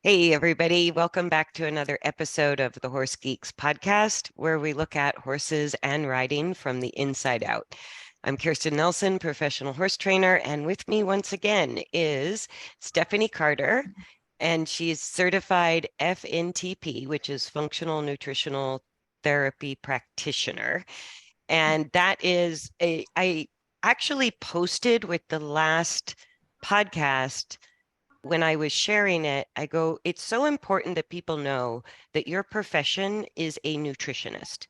Hey, everybody. Welcome back to another episode of the Horse Geeks podcast, where we look at horses and riding from the inside out. I'm Kirsten Nelsen, professional horse trainer, and with me once again is Stephanie Carter, and she's certified FNTP, which is Functional Nutritional Therapy Practitioner. And I actually posted with the last podcast when I was sharing it, I go, it's so important that people know that your profession is a nutritionist.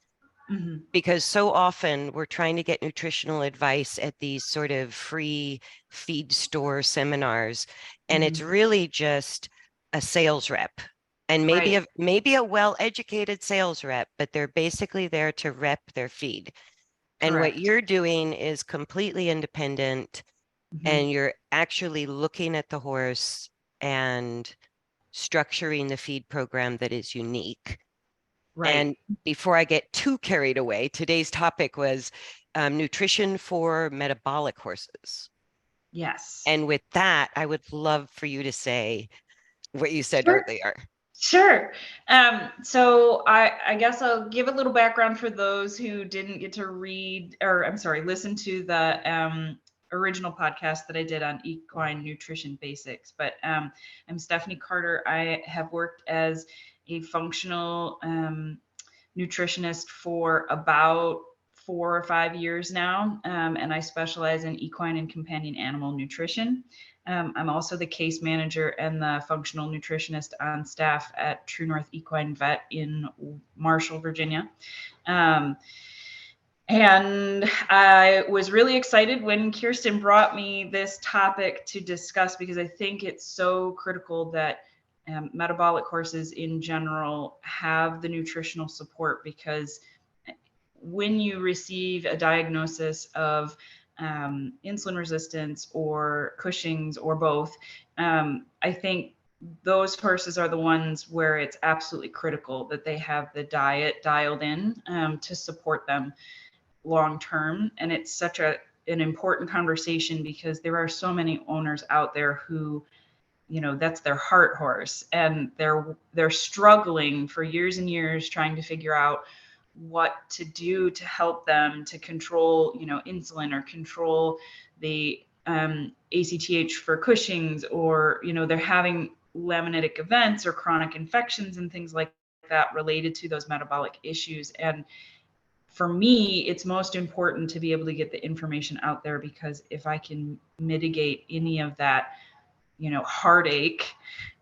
Because so often we're trying to get nutritional advice at these sort of free feed store seminars, and it's really just a sales rep. And maybe Right. maybe a well-educated sales rep, but they're basically there to rep their feed. And what Correct. you're doing is completely independent, Mhm. and you're actually looking at the horse and structuring the feed program that is unique. Right. And before I get too carried away, today's topic was nutrition for metabolic horses. Yes. And with that, I would love for you to say what you said Sure. earlier. Sure. So I guess I'll give a little background for those who didn't get to read, or I'm sorry, listen to the original podcast that I did on equine nutrition basics. But I'm Stephanie Carter. I have worked as a functional nutritionist for about 4 or 5 years now, and I specialize in equine and companion animal nutrition. I'm also the case manager and the functional nutritionist on staff at True North Equine Vet in Marshall, Virginia. Um, and I was really excited when Kirsten brought me this topic to discuss because I think it's so critical that metabolic horses in general have the nutritional support, because when you receive a diagnosis of insulin resistance or Cushings or both, I think those horses are the ones where it's absolutely critical that they have the diet dialed in to support them long term. And it's such an important conversation because there are so many owners out there who, that's their heart horse, and they're struggling for years and years trying to figure out what to do to help them to control, insulin, or control the ACTH for Cushing's, or they're having laminitic events or chronic infections and things like that related to those metabolic issues. And for me, it's most important to be able to get the information out there, because if I can mitigate any of that, heartache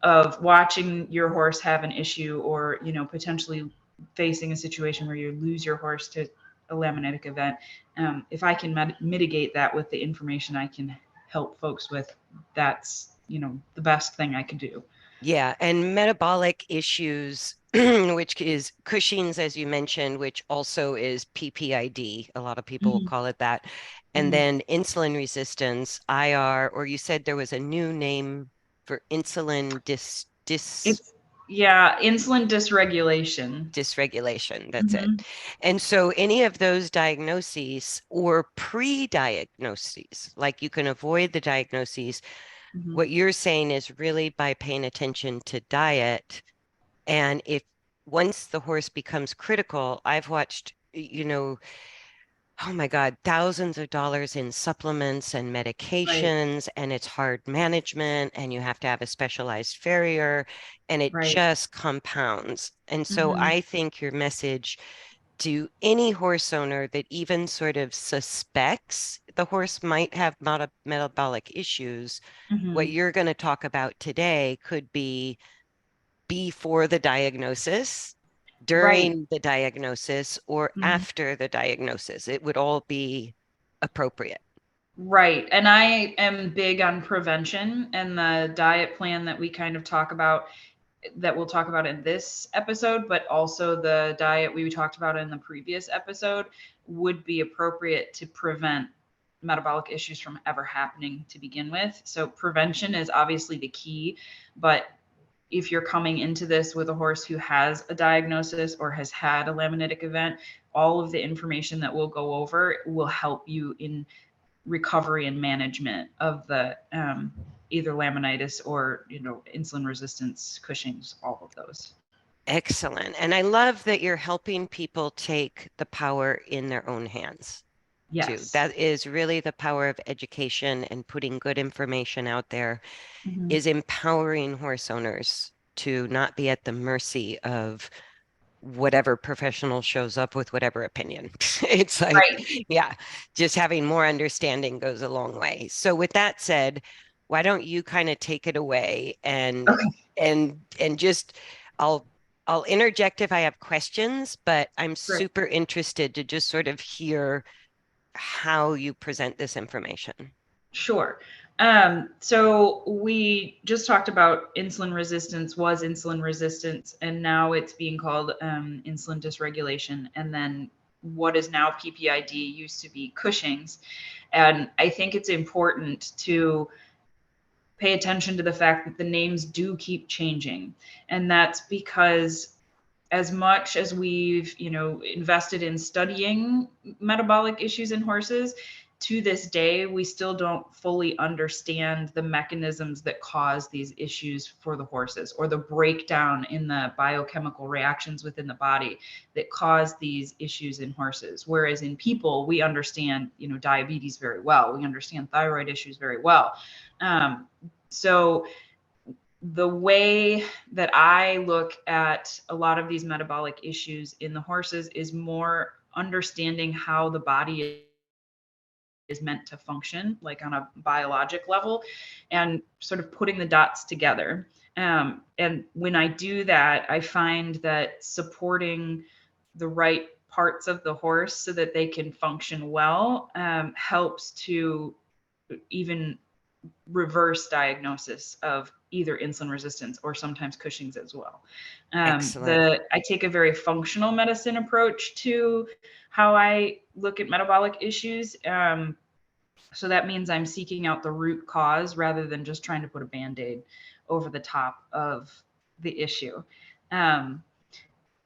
of watching your horse have an issue, or potentially facing a situation where you lose your horse to a laminitic event, if I can mitigate that with the information I can help folks with, that's the best thing I can do. Yeah, and metabolic issues, which is Cushing's, as you mentioned, which also is PPID. A lot of people will Mm-hmm. call it that. And Mm-hmm. then insulin resistance, IR, or you said there was a new name for insulin It's Yeah, insulin dysregulation. dysregulation. That's it. Mm-hmm. And so any of those diagnoses or pre-diagnoses, like you can avoid the diagnoses, Mm-hmm. what you're saying is really by paying attention to diet. And if once the horse becomes critical, I've watched, oh my God, thousands of dollars in supplements and Right. medications, and it's hard management, and you have to have a specialized farrier, and it Right. just compounds. And so Mm-hmm. I think your message to any horse owner that even sort of suspects the horse might have metabolic issues, what Mm-hmm. you're going to talk about today could be before the diagnosis, Right. during the diagnosis, or Mm-hmm. after the diagnosis. It would all be appropriate. Right. And I am big on prevention, and the diet plan that we kind of talk about, that we'll talk about in this episode, but also the diet we talked about in the previous episode, would be appropriate to prevent metabolic issues from ever happening to begin with. So prevention is obviously the key, but if you're coming into this with a horse who has a diagnosis or has had a laminitic event, all of the information that we'll go over will help you in recovery and management of the either laminitis or, insulin resistance, Cushings, all of those. Excellent. And I love that you're helping people take the power in their own hands too. Yes. That is really the power of education, and putting good information out there Mhm. is empowering horse owners to not be at the mercy of whatever professional shows up with whatever opinion. It's like, Right. yeah, just having more understanding goes a long way. So with that said, why don't you kind of take it away and Okay. and just I'll I'll interject if I have questions, but I'm Great. super interested to just sort of hear how you present this information. Sure. So we just talked about insulin resistance was insulin resistance, and now it's being called insulin dysregulation. And then what is now PPID used to be Cushing's. And I think it's important to pay attention to the fact that the names do keep changing. And that's because as much as we've invested in studying metabolic issues in horses, to this day we still don't fully understand the mechanisms that cause these issues for the horses, or the breakdown in the biochemical reactions within the body that cause these issues in horses. Whereas in people, we understand diabetes very well, we understand thyroid issues very well. So the way that I look at a lot of these metabolic issues in the horses is more understanding how the body is meant to function, like on a biologic level, and sort of putting the dots together. And when I do that, I find that supporting the right parts of the horse so that they can function well helps to even reverse diagnosis of either insulin resistance or sometimes Cushing's as well. Excellent. I take a very functional medicine approach to how I look at metabolic issues. So that means I'm seeking out the root cause rather than just trying to put a Band-Aid over the top of the issue. Um,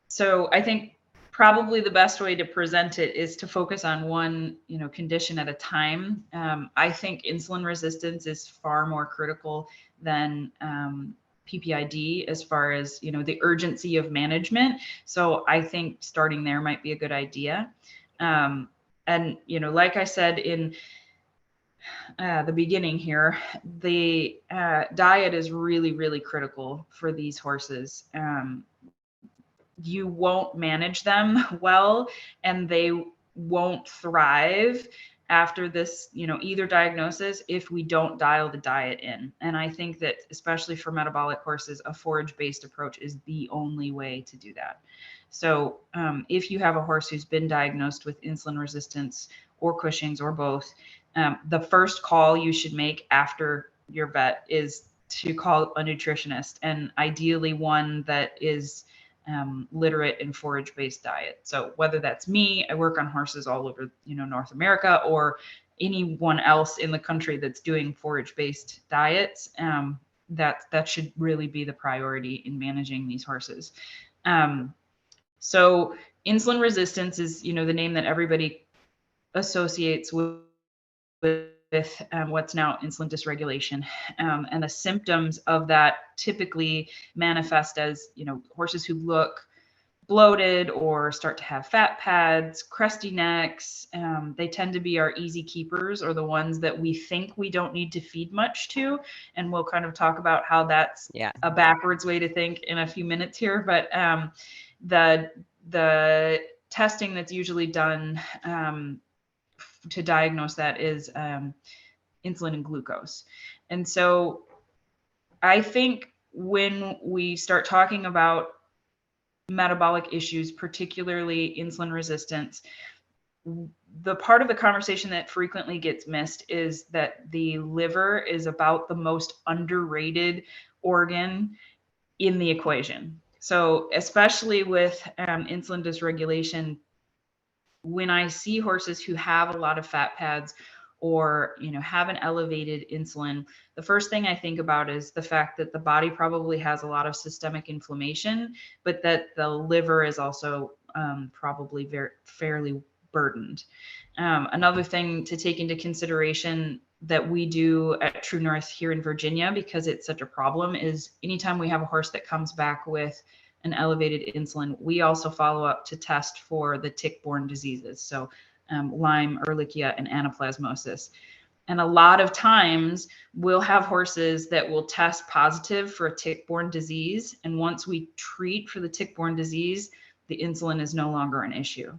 so I think probably the best way to present it is to focus on one condition at a time. I think insulin resistance is far more critical than PPID as far as the urgency of management. So I think starting there might be a good idea. And like I said in the beginning here, the diet is really, really critical for these horses. You won't manage them well, and they won't thrive after this either diagnosis if we don't dial the diet in. And I think that especially for metabolic horses, a forage based approach is the only way to do that. So if you have a horse who's been diagnosed with insulin resistance or Cushing's or both, the first call you should make after your vet is to call a nutritionist, and ideally one that is literate in forage-based diet. So whether that's me, I work on horses all over North America, or anyone else in the country that's doing forage-based diets, that should really be the priority in managing these horses. So insulin resistance is the name that everybody associates with what's now insulin dysregulation. And the symptoms of that typically manifest as, horses who look bloated or start to have fat pads, crusty necks. They tend to be our easy keepers, or the ones that we think we don't need to feed much to. And we'll kind of talk about how that's Yeah. a backwards way to think in a few minutes here. But the testing that's usually done to diagnose that is insulin and glucose. And so I think when we start talking about metabolic issues, particularly insulin resistance, the part of the conversation that frequently gets missed is that the liver is about the most underrated organ in the equation. So especially with insulin dysregulation, when I see horses who have a lot of fat pads or have an elevated insulin, the first thing I think about is the fact that the body probably has a lot of systemic inflammation, but that the liver is also probably fairly burdened. Another thing to take into consideration that we do at True North here in Virginia, because it's such a problem, is anytime we have a horse that comes back with an elevated insulin, we also follow up to test for the tick-borne diseases. So Lyme, Ehrlichia, and anaplasmosis. And a lot of times we'll have horses that will test positive for a tick-borne disease. And once we treat for the tick-borne disease, the insulin is no longer an issue.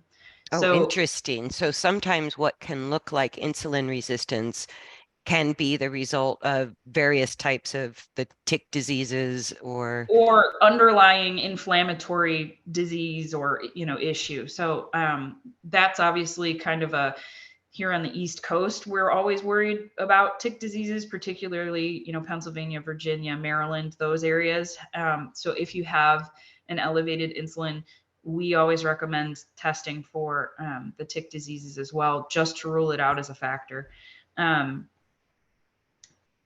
Oh, So, interesting. So sometimes what can look like insulin resistance can be the result of various types of the tick diseases or underlying inflammatory disease or issue. So that's obviously kind of a, here on the East Coast, we're always worried about tick diseases, particularly Pennsylvania, Virginia, Maryland, those areas. So if you have an elevated insulin, we always recommend testing for the tick diseases as well, just to rule it out as a factor.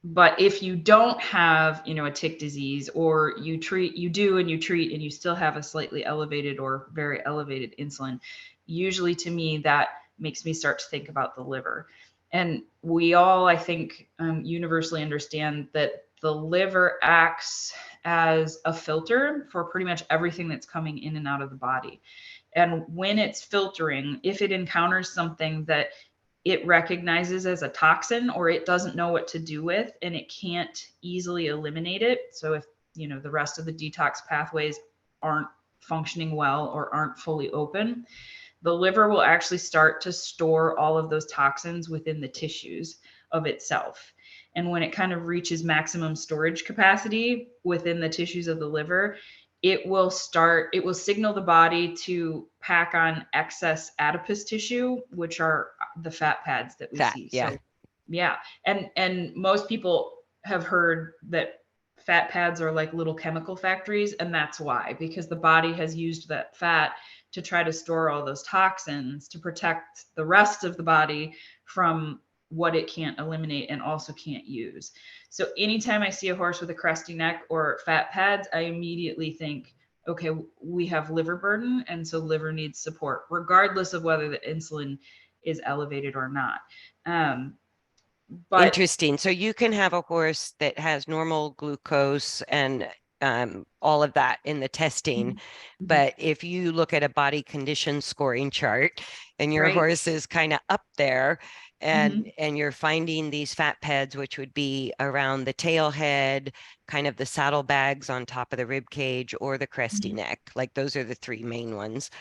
But if you don't have, a tick disease, or you treat and you still have a slightly elevated or very elevated insulin, usually to me that makes me start to think about the liver. And we all, I think, universally understand that the liver acts as a filter for pretty much everything that's coming in and out of the body. And when it's filtering, if it encounters something that it recognizes as a toxin, or it doesn't know what to do with, and it can't easily eliminate it. So if, the rest of the detox pathways aren't functioning well or aren't fully open, the liver will actually start to store all of those toxins within the tissues of itself. And when it kind of reaches maximum storage capacity within the tissues of the liver, it will signal the body to pack on excess adipose tissue, which are the fat pads that we see. Yeah. So yeah. And most people have heard that fat pads are like little chemical factories. And that's why, because the body has used that fat to try to store all those toxins to protect the rest of the body from what it can't eliminate and also can't use. So anytime I see a horse with a crusty neck or fat pads, I immediately think, okay, we have liver burden, and so liver needs support, regardless of whether the insulin is elevated or not. But interesting. So you can have a horse that has normal glucose and all of that in the testing. But if you look at a body condition scoring chart and your horse is kind of up there, and you're finding these fat pads, which would be around the tail head, kind of the saddlebags on top of the rib cage, or the cresty neck, like those are the three main ones,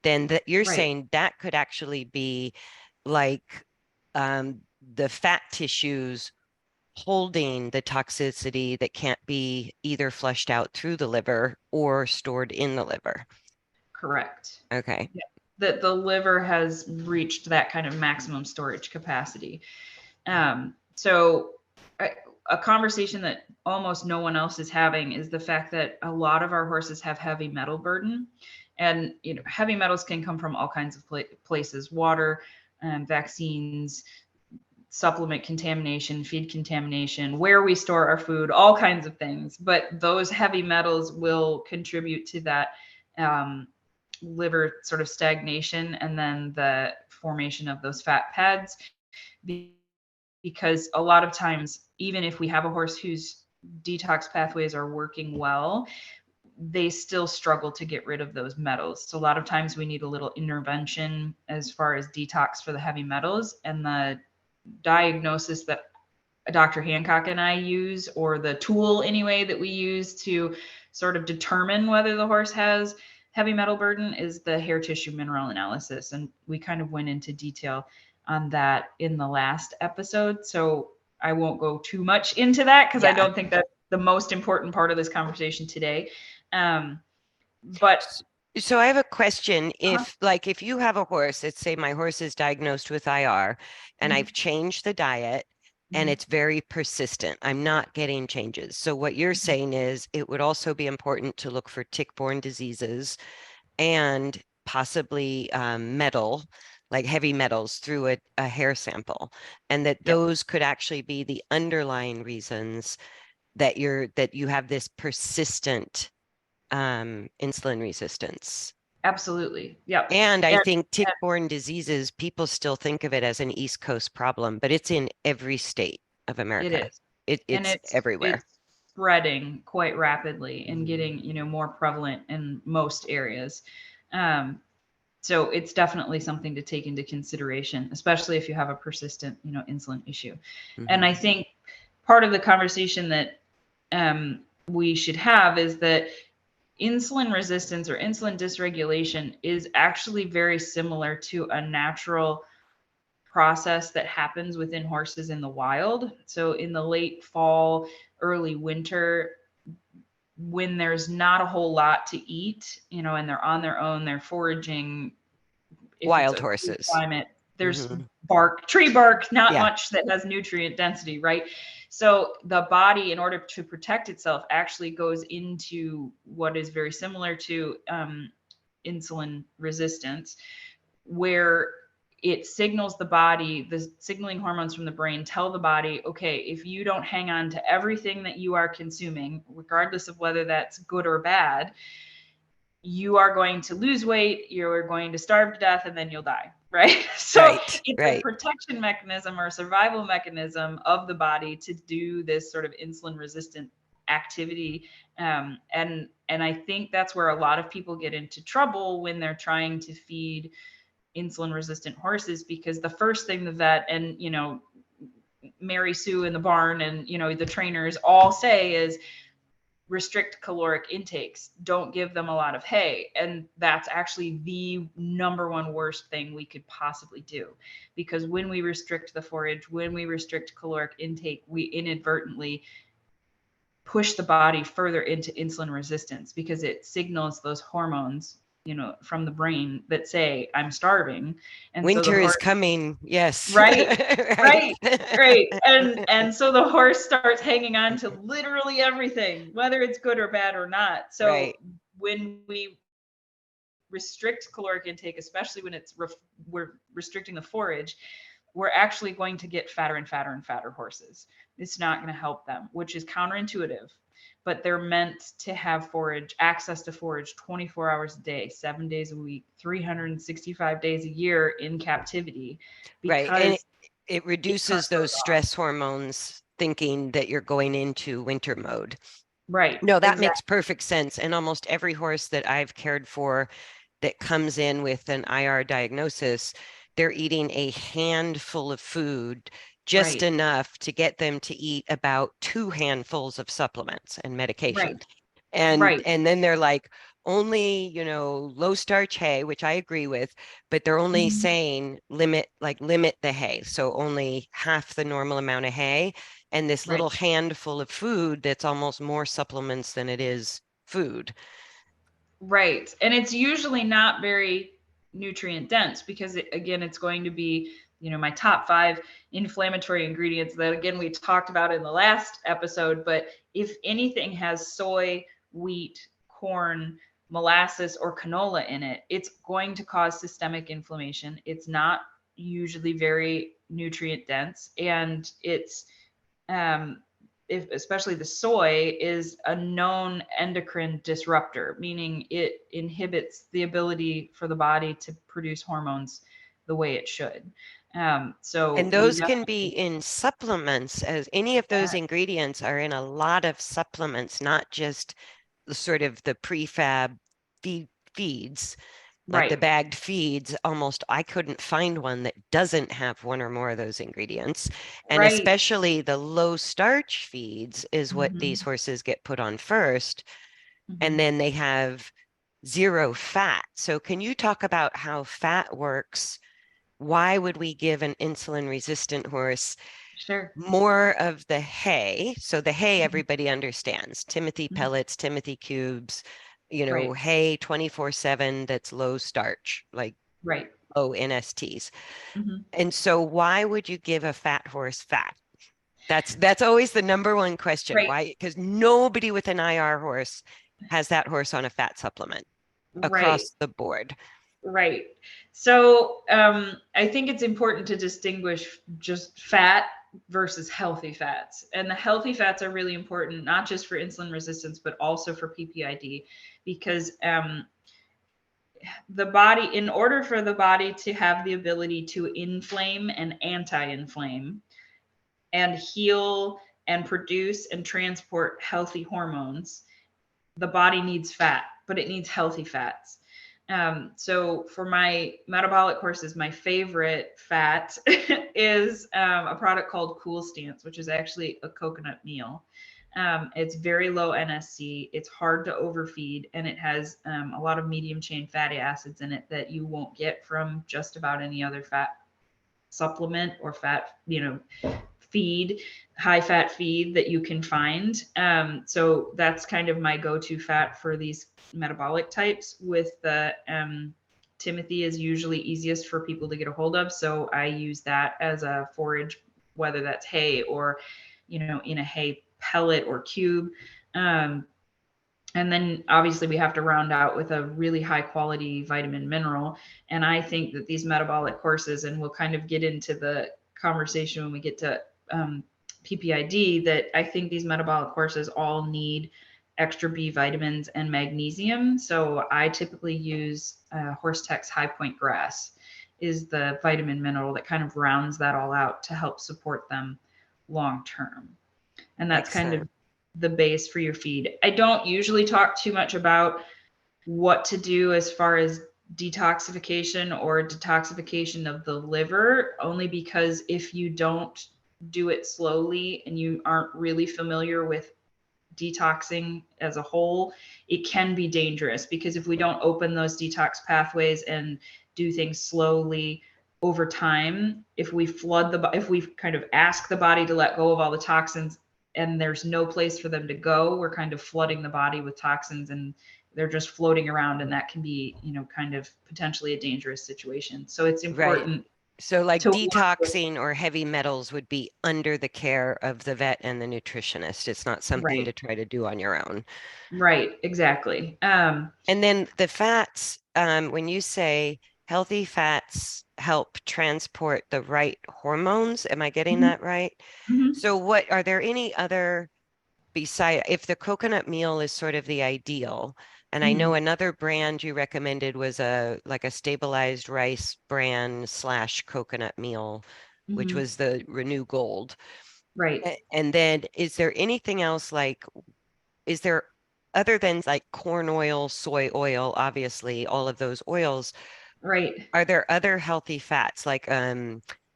then that you're saying that could actually be like the fat tissues holding the toxicity that can't be either flushed out through the liver or stored in the liver. Correct. Okay. Yeah. That the liver has reached that kind of maximum storage capacity. So a conversation that almost no one else is having is the fact that a lot of our horses have heavy metal burden. And heavy metals can come from all kinds of places: water, vaccines, supplement contamination, feed contamination, where we store our food, all kinds of things. But those heavy metals will contribute to that liver sort of stagnation, and then the formation of those fat pads. Because a lot of times, even if we have a horse whose detox pathways are working well, they still struggle to get rid of those metals. So a lot of times we need a little intervention as far as detox for the heavy metals. And the diagnosis that Dr. Hancock and I use, or the tool anyway that we use to sort of determine whether the horse has heavy metal burden, is the hair tissue mineral analysis. And we kind of went into detail on that in the last episode. So I won't go too much into that, because I don't think that's the most important part of this conversation today. But so I have a question. If you have a horse, let's say my horse is diagnosed with IR and I've changed the diet and it's very persistent, I'm not getting changes. So what you're saying is it would also be important to look for tick-borne diseases and possibly metal, like heavy metals, through a hair sample, and that those could actually be the underlying reasons that you have this persistent insulin resistance. Absolutely. Yep. And I And, think and tick-borne diseases, people still think of it as an East Coast problem, but it's in every state of it America. is. And It's everywhere. it's spreading quite rapidly and getting, more prevalent in most areas. Um, so it's definitely something to take into consideration, especially if you have a persistent, insulin issue. And I think part of the conversation that we should have is that insulin resistance or insulin dysregulation is actually very similar to a natural process that happens within horses in the wild. So in the late fall, early winter, when there's not a whole lot to eat, and they're on their own, they're foraging. If it's Wild a cool horses. climate, there's tree bark, not Yeah. much that has nutrient density, right? So the body, in order to protect itself, actually goes into what is very similar to insulin resistance, where it signals the body, the signaling hormones from the brain tell the body, okay, if you don't hang on to everything that you are consuming, regardless of whether that's good or bad, you are going to lose weight, you're going to starve to death, and then you'll die, right? So it's a protection mechanism or a survival mechanism of the body to do this sort of insulin resistant activity. And I think that's where a lot of people get into trouble when they're trying to feed insulin resistant horses, because the first thing the vet and Mary Sue in the barn and the trainers all say is restrict caloric intakes, don't give them a lot of hay. And that's actually the number one worst thing we could possibly do, because when we restrict the forage, when we restrict caloric intake, we inadvertently push the body further into insulin resistance, because it signals those hormones from the brain that say I'm starving. And so the Winter is horse, coming. Yes. right. Right. And so the horse starts hanging on to literally everything, whether it's good or bad or not. So when we restrict caloric intake, especially when we're restricting the forage, we're actually going to get fatter and fatter and fatter horses. It's not going to help them, which is counterintuitive, but they're meant to have access to forage 24 hours a day, 7 days a week, 365 days a year in captivity. Right. And it reduces those stress hormones, thinking that you're going into winter mode. Right. No, that makes perfect sense. And almost every horse that I've cared for that comes in with an IR diagnosis, they're eating a handful of food, just enough to get them to eat about 2 handfuls of supplements and medication. And then they're like, only, low starch hay, which I agree with, but they're only saying limit the hay. So only half the normal amount of hay and this little handful of food that's almost more supplements than it is food. Right. And it's usually not very nutrient dense, because again, it's going to be, my top 5 inflammatory ingredients that, again, we talked about in the last episode. But if anything has soy, wheat, corn, molasses, or canola in it, it's going to cause systemic inflammation. It's not usually very nutrient dense. And it's, especially the soy, is a known endocrine disruptor, meaning it inhibits the ability for the body to produce hormones the way it should. And those can be in supplements, as any of those ingredients are in a lot of supplements, not just the sort of the prefab feeds. Like the bagged feeds, I couldn't find one that doesn't have one or more of those ingredients. And especially the low starch feeds is what these horses get put on first. And then they have 0 fat. So can you talk about how fat works? Why would we give an insulin resistant horse more of the hay? So the hay, everybody understands, Timothy pellets, Timothy cubes, hay 24/7 that's low starch, like low NSTs. And so why would you give a fat horse fat? That's always the number one question. Why? Because nobody with an IR horse has that horse on a fat supplement across the board. Right. So I think it's important to distinguish just fat versus healthy fats. And the healthy fats are really important, not just for insulin resistance, but also for PPID, because the body, in order for the body to have the ability to inflame and anti-inflame and heal and produce and transport healthy hormones, the body needs fat, but it needs healthy fats. So for my metabolic horses, my favorite fat is a product called Cool Stance, which is actually a coconut meal. It's very low NSC. It's hard to overfeed, and it has a lot of medium chain fatty acids in it that you won't get from just about any other fat supplement or fat, feed, high fat feed that you can find. So that's kind of my go-to fat for these metabolic types. With the Timothy is usually easiest for people to get a hold of. So I use that as a forage, whether that's hay or, in a hay pellet or cube. And then obviously we have to round out with a really high quality vitamin mineral. And I think that these metabolic horses, and we'll kind of get into the conversation when we get to PPID, that I think these metabolic horses all need extra B vitamins and magnesium. So I typically use Horse-Tex High Point Grass is the vitamin mineral that kind of rounds that all out to help support them long term. And that's kind of the base for your feed. I don't usually talk too much about what to do as far as detoxification or detoxification of the liver, only because if you don't do it slowly and you aren't really familiar with detoxing as a whole, it can be dangerous, because if we don't open those detox pathways and do things slowly over time, if we if we kind of ask the body to let go of all the toxins and there's no place for them to go, we're kind of flooding the body with toxins and they're just floating around, and that can be, kind of potentially a dangerous situation. So it's important. Right. So like detoxing or heavy metals would be under the care of the vet and the nutritionist. It's not something to try to do on your own. Right, exactly. And then the fats, when you say healthy fats help transport the right hormones, am I getting that right? So what are there any other, beside, if the coconut meal is sort of the ideal, and I know another brand you recommended was like a stabilized rice bran / coconut meal, which was the Renew Gold. Right. And then is there anything else, like, is there, other than like corn oil, soy oil, obviously all of those oils, Right. are there other healthy fats like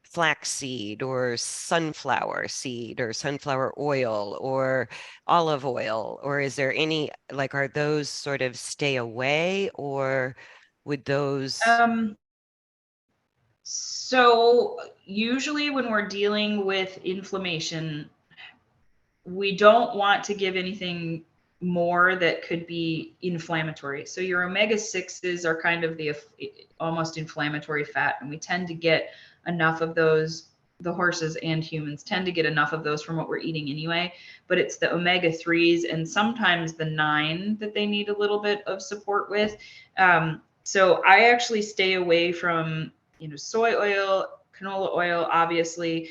flaxseed or sunflower seed or sunflower oil or olive oil? Or is there any, like, are those sort of stay away, or would those? So usually when we're dealing with inflammation, we don't want to give anything more that could be inflammatory. So your omega-6s are kind of the almost inflammatory fat, and we tend to get enough of those. The horses and humans tend to get enough of those from what we're eating anyway, but it's the omega-3s and sometimes the 9 that they need a little bit of support with. So I actually stay away from, soy oil, canola oil, obviously.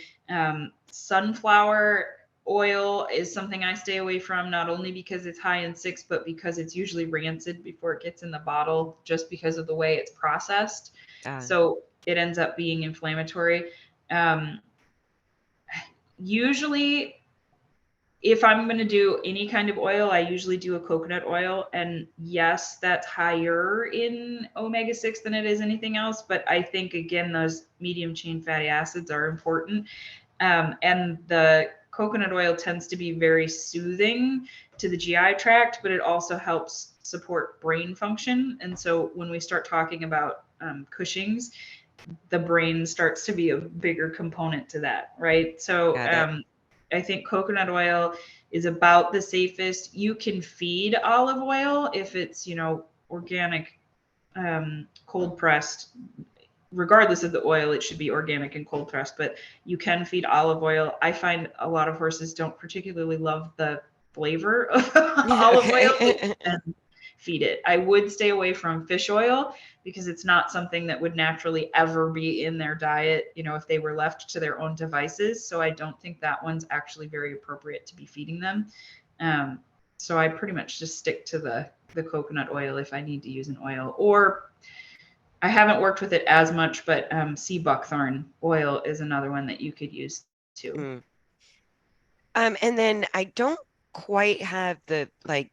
Sunflower oil is something I stay away from, not only because it's high in 6, but because it's usually rancid before it gets in the bottle, just because of the way it's processed. So it ends up being inflammatory. Usually, if I'm going to do any kind of oil, I usually do a coconut oil. And yes, that's higher in omega-6 than it is anything else. But I think, again, those medium chain fatty acids are important. And the coconut oil tends to be very soothing to the GI tract, but it also helps support brain function. And so when we start talking about Cushings, the brain starts to be a bigger component to that, right? So I think coconut oil is about the safest. You can feed olive oil if it's, organic, cold pressed. Regardless of the oil, it should be organic and cold pressed, but you can feed olive oil. I find a lot of horses don't particularly love the flavor of olive oil, and feed it. I would stay away from fish oil because it's not something that would naturally ever be in their diet, if they were left to their own devices. So I don't think that one's actually very appropriate to be feeding them. So I pretty much just stick to the coconut oil if I need to use an oil. Or I haven't worked with it as much, but sea buckthorn oil is another one that you could use too. Mm. And then I don't quite have I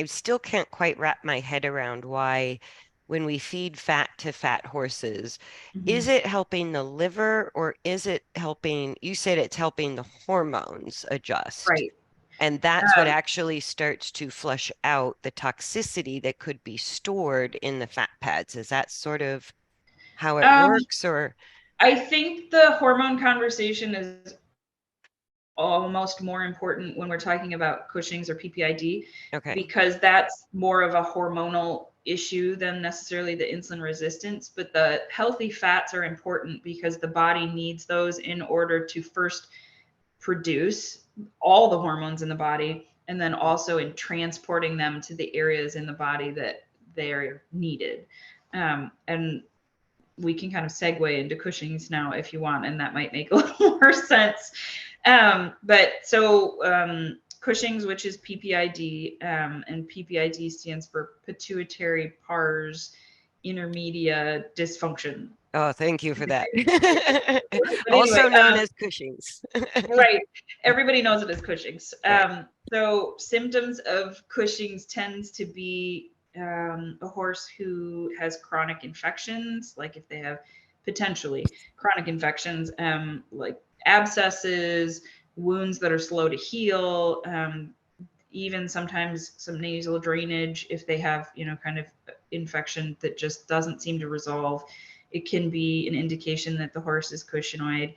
still can't quite wrap my head around why when we feed fat to fat horses, is it helping the liver or is it helping, you said it's helping the hormones adjust? Right. And that's what Um, actually starts to flush out the toxicity that could be stored in the fat pads. Is that sort of how it um, works or? I think the hormone conversation is almost more important when we're talking about Cushing's or PPID, Okay. because that's more of a hormonal issue than necessarily the insulin resistance. But the healthy fats are important because the body needs those in order to first produce all the hormones in the body, and then also in transporting them to the areas in the body that they're needed. And we can kind of segue into Cushing's now if you want, and that might make a little more sense. But Cushing's, which is PPID, and PPID stands for pituitary pars intermedia dysfunction. Oh, thank you for that. But anyway, Also known as Cushing's. right. Everybody knows it as Cushing's. Right. So symptoms of Cushing's tends to be a horse who has chronic infections, like if they have potentially chronic infections, like abscesses, wounds that are slow to heal, even sometimes some nasal drainage if they have, kind of infection that just doesn't seem to resolve. It can be an indication that the horse is cushingoid.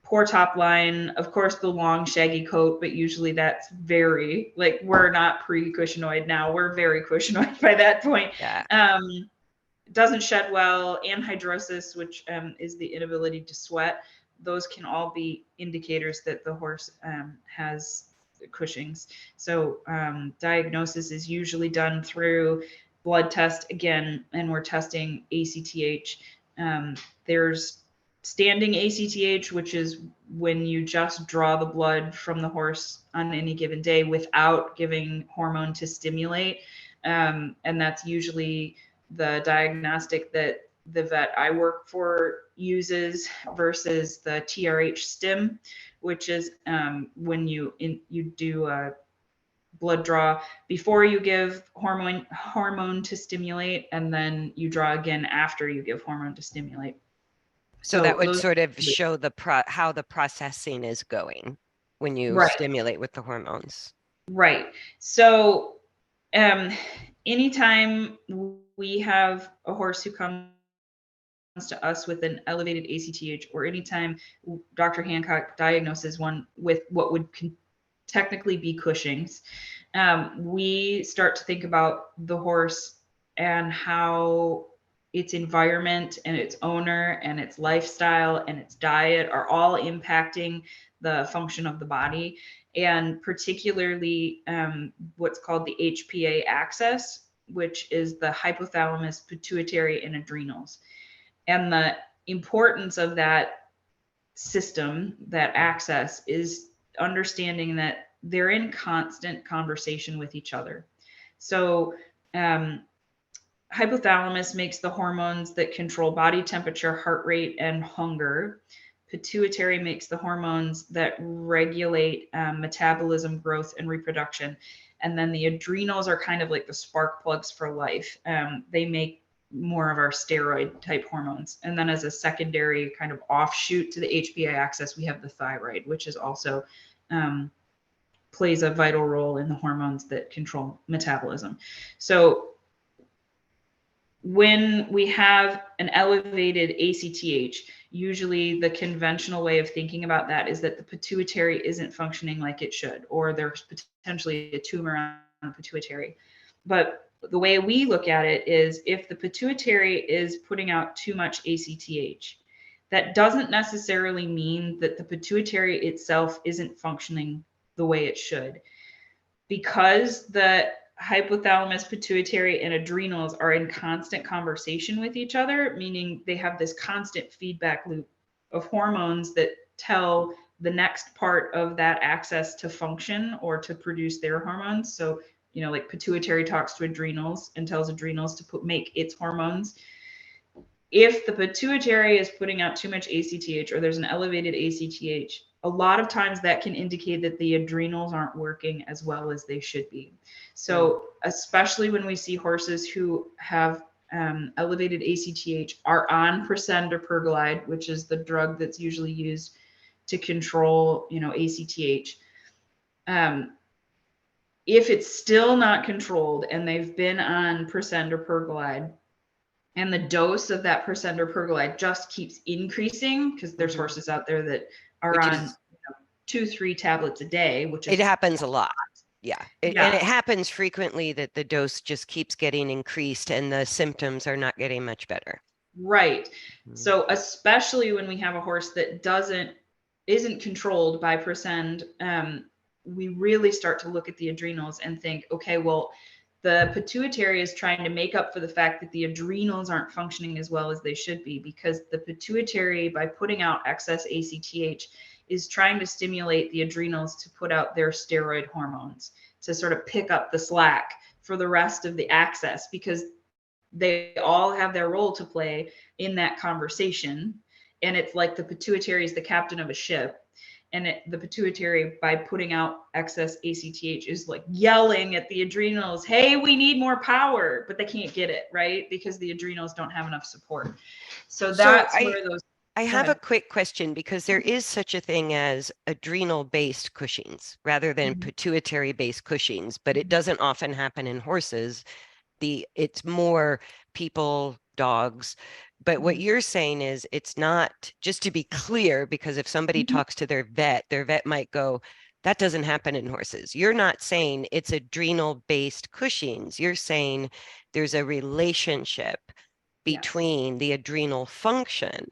Poor top line, of course, the long shaggy coat, but usually that's very, like, we're not pre-cushingoid now, we're very cushingoid by that point. Yeah. Doesn't shed well, anhidrosis, which is the inability to sweat. Those can all be indicators that the horse has Cushing's. So diagnosis is usually done through blood test again, and we're testing ACTH. There's standing ACTH, which is when you just draw the blood from the horse on any given day without giving hormone to stimulate. And that's usually the diagnostic that the vet I work for uses versus the TRH stim, which is when you do a blood draw before you give hormone to stimulate, and then you draw again after you give hormone to stimulate. So that So would those, sort of show how the processing is going when you right, stimulate with the hormones. right. So anytime we have a horse who comes to us with an elevated ACTH, or anytime Dr. Hancock diagnoses one with what would technically be Cushing's, we start to think about the horse and how its environment and its owner and its lifestyle and its diet are all impacting the function of the body, and particularly what's called the HPA axis, which is the hypothalamus, pituitary, and adrenals. And the importance of that system, that access, is understanding that they're in constant conversation with each other. So hypothalamus makes the hormones that control body temperature, heart rate, and hunger. Pituitary makes the hormones that regulate metabolism, growth, and reproduction. And then the adrenals are kind of like the spark plugs for life. They make more of our steroid type hormones. And then as a secondary kind of offshoot to the HPA axis, we have the thyroid, which is also plays a vital role in the hormones that control metabolism. So when we have an elevated ACTH, usually the conventional way of thinking about that is that the pituitary isn't functioning like it should, or there's potentially a tumor on the pituitary. But the way we look at it is, if the pituitary is putting out too much ACTH, that doesn't necessarily mean that the pituitary itself isn't functioning the way it should. Because the hypothalamus, pituitary, and adrenals are in constant conversation with each other, meaning they have this constant feedback loop of hormones that tell the next part of that access to function or to produce their hormones. So, like pituitary talks to adrenals and tells adrenals to make its hormones. If the pituitary is putting out too much ACTH or there's an elevated ACTH, a lot of times that can indicate that the adrenals aren't working as well as they should be. So especially when we see horses who have elevated ACTH are on Presend or Pergolide, which is the drug that's usually used to control, ACTH. If it's still not controlled and they've been on Presend or Pergolide, and the dose of that Presend or Pergolide just keeps increasing, because there's horses out there that are on 2-3 tablets a day, which is it happens a lot. Yeah. And Yeah. it happens frequently that the dose just keeps getting increased and the symptoms are not getting much better. Right. So especially when we have a horse that isn't controlled by Presend, we really start to look at the adrenals and think, okay, well, the pituitary is trying to make up for the fact that the adrenals aren't functioning as well as they should be, because the pituitary, by putting out excess ACTH, is trying to stimulate the adrenals to put out their steroid hormones to sort of pick up the slack for the rest of the access, because they all have their role to play in that conversation. And it's like the pituitary is the captain of a ship. And the pituitary, by putting out excess ACTH, is like yelling at the adrenals, hey, we need more power, but they can't get it, right? Because the adrenals don't have enough support. So that's where those... I have a quick question, because there is such a thing as adrenal-based Cushings rather than pituitary-based Cushings, but it doesn't often happen in horses. It's more people, dogs. But what you're saying is it's not, just to be clear, because if somebody talks to their vet might go, that doesn't happen in horses. You're not saying it's adrenal-based Cushings. You're saying there's a relationship between the adrenal function